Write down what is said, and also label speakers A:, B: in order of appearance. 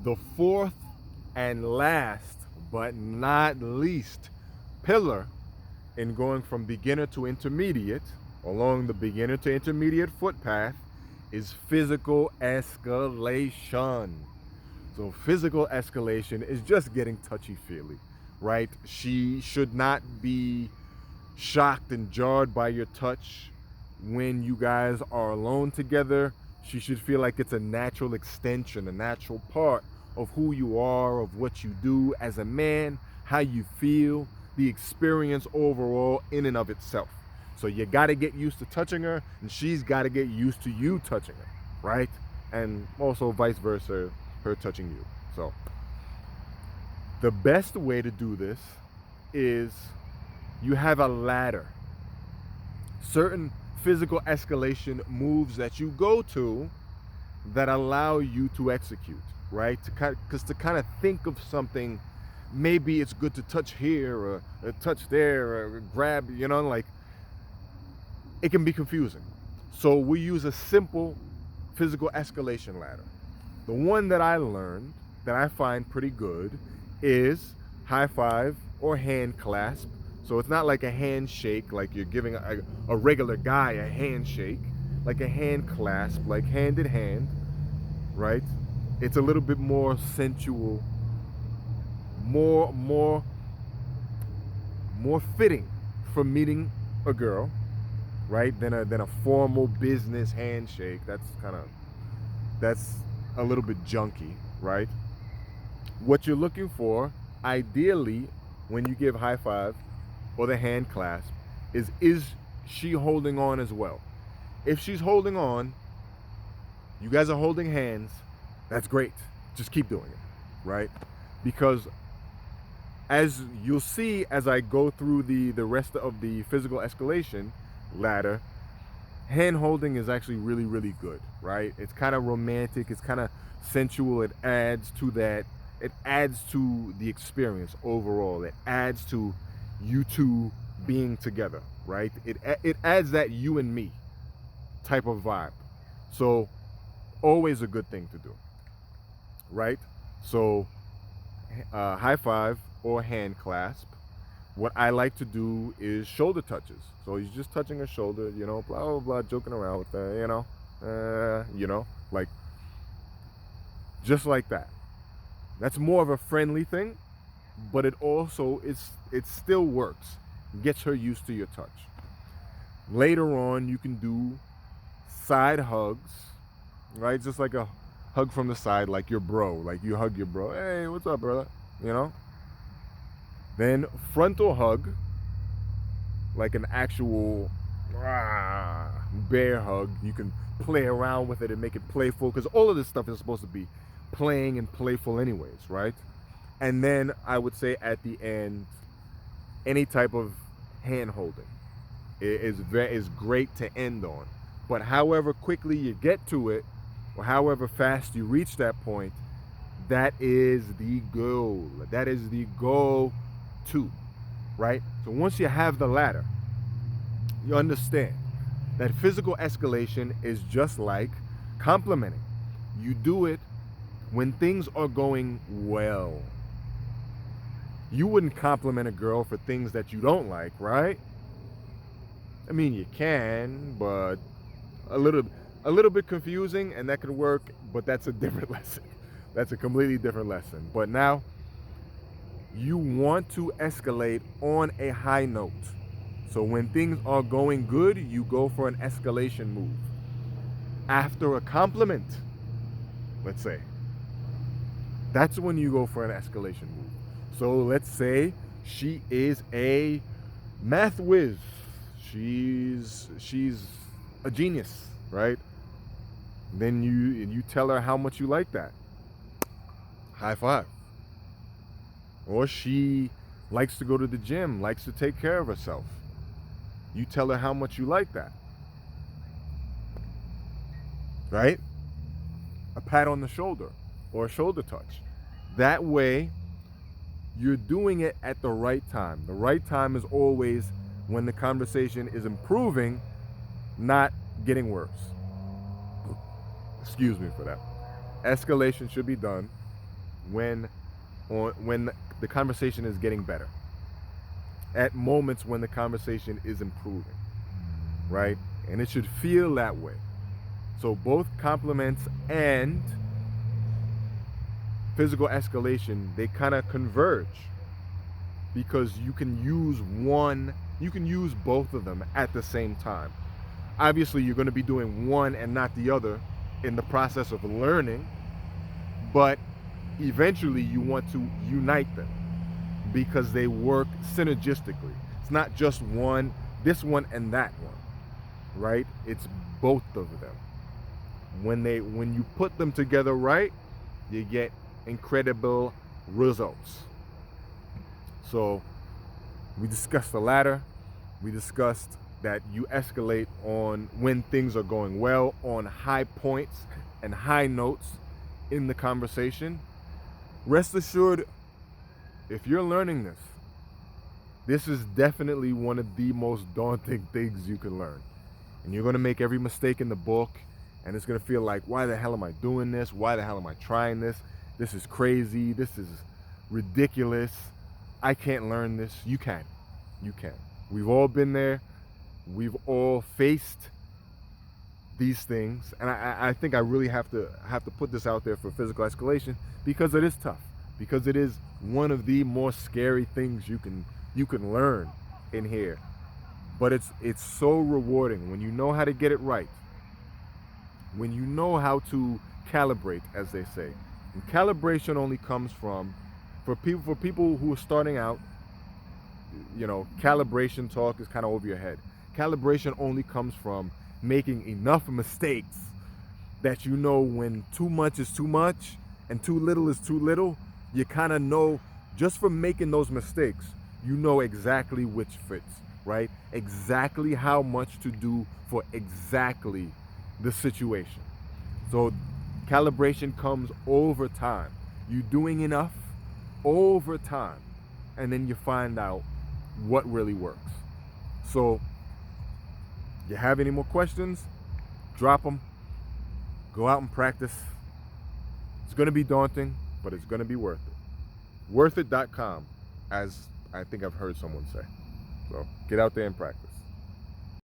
A: The fourth and last, but not least, pillar in going from beginner to intermediate, along the beginner to intermediate footpath, is physical escalation. So, physical escalation is just getting touchy feely, right? She should not be shocked and jarred by your touch when you guys are alone together. She should feel like it's a natural extension, a natural part of who you are, of what you do as a man, how you feel, the experience overall in and of itself. So you got to get used to touching her, and she's got to get used to you touching her, right? And also vice versa, her touching you. So the best way to do this is you have a ladder. Certain physical escalation moves that you go to that allow you to execute, right? Because to kind of think of something, maybe it's good to touch here or touch there or grab, like it can be confusing. So we use a simple physical escalation ladder. The one that I learned that I find pretty good is high five or hand clasp. So it's not like a handshake, like you're giving a regular guy a handshake, like a hand clasp, like hand in hand, right? It's a little bit more sensual, more fitting for meeting a girl, right? Than a formal business handshake. That's a little bit junky, right? What you're looking for, ideally, when you give high five or the hand clasp, is she holding on as well? If she's holding on, you guys are holding hands, that's great. Just keep doing it, right? Because as you'll see as I go through the rest of the physical escalation ladder, hand holding is actually really, really good, right? It's kind of romantic, it's kind of sensual, it adds to that, it adds to the experience overall, it adds to you two being together, right? It adds that you and me type of vibe. So always a good thing to do, right? So high five or hand clasp. What I like to do is shoulder touches. So he's just touching her shoulder, blah blah blah, joking around with her, like just like that. That's more of a friendly thing, but it still works. Gets her used to your touch. Later on, you can do side hugs, right? Just like a hug from the side, like your bro. Like you hug your bro. Hey, what's up, brother? Then frontal hug, like an actual bear hug. You can play around with it and make it playful, because all of this stuff is supposed to be playing and playful anyways, right? And then I would say at the end, any type of hand holding is great to end on. But however quickly you get to it, or however fast you reach that point, that is the goal. That is the goal to, right? So once you have the ladder, you understand that physical escalation is just like complimenting. You do it when things are going well. You wouldn't compliment a girl for things that you don't like, right? I mean, you can, but a little bit confusing, and that could work, but that's a different lesson. That's a completely different lesson. But now, you want to escalate on a high note. So when things are going good, you go for an escalation move. After a compliment, let's say, that's when you go for an escalation move. So let's say she is a math whiz. She's a genius, right? Then you tell her how much you like that. High five. Or she likes to go to the gym, likes to take care of herself. You tell her how much you like that. Right? A pat on the shoulder or a shoulder touch. That way, you're doing it at the right time. The right time is always when the conversation is improving, not getting worse. Excuse me for that. Escalation should be done when the conversation is getting better, at moments when the conversation is improving, right? And it should feel that way. So both compliments and physical escalation, they kind of converge, because you can use both of them at the same time. Obviously, you're going to be doing one and not the other in the process of learning, but eventually you want to unite them because they work synergistically. It's not just one, this one and that one, right? It's both of them. When you put them together right, you get incredible results. So we discussed the latter. We discussed that you escalate on when things are going well, on high points and high notes in the conversation. Rest assured, if you're learning this, this is definitely one of the most daunting things you can learn. And you're going to make every mistake in the book, and it's going to feel like, why the hell am I doing this? Why the hell am I trying this? This is crazy. This is ridiculous. I can't learn this. You can. You can. We've all been there. We've all faced these things. And I think I really have to put this out there for physical escalation, because it is tough. Because it is one of the more scary things you can learn in here. But it's so rewarding when you know how to get it right. When you know how to calibrate, as they say. And calibration only comes from, for people who are starting out, calibration talk is kind of over your head. Calibration only comes from making enough mistakes that you know when too much is too much and too little is too little. You kind of know, just from making those mistakes, you know exactly which fits, right? Exactly how much to do for exactly the situation. So calibration comes over time. You're doing enough over time, and then you find out what really works. So, you have any more questions? Drop them. Go out and practice. It's going to be daunting, but it's going to be worth it. Worthit.com, as I think I've heard someone say. So, get out there and practice.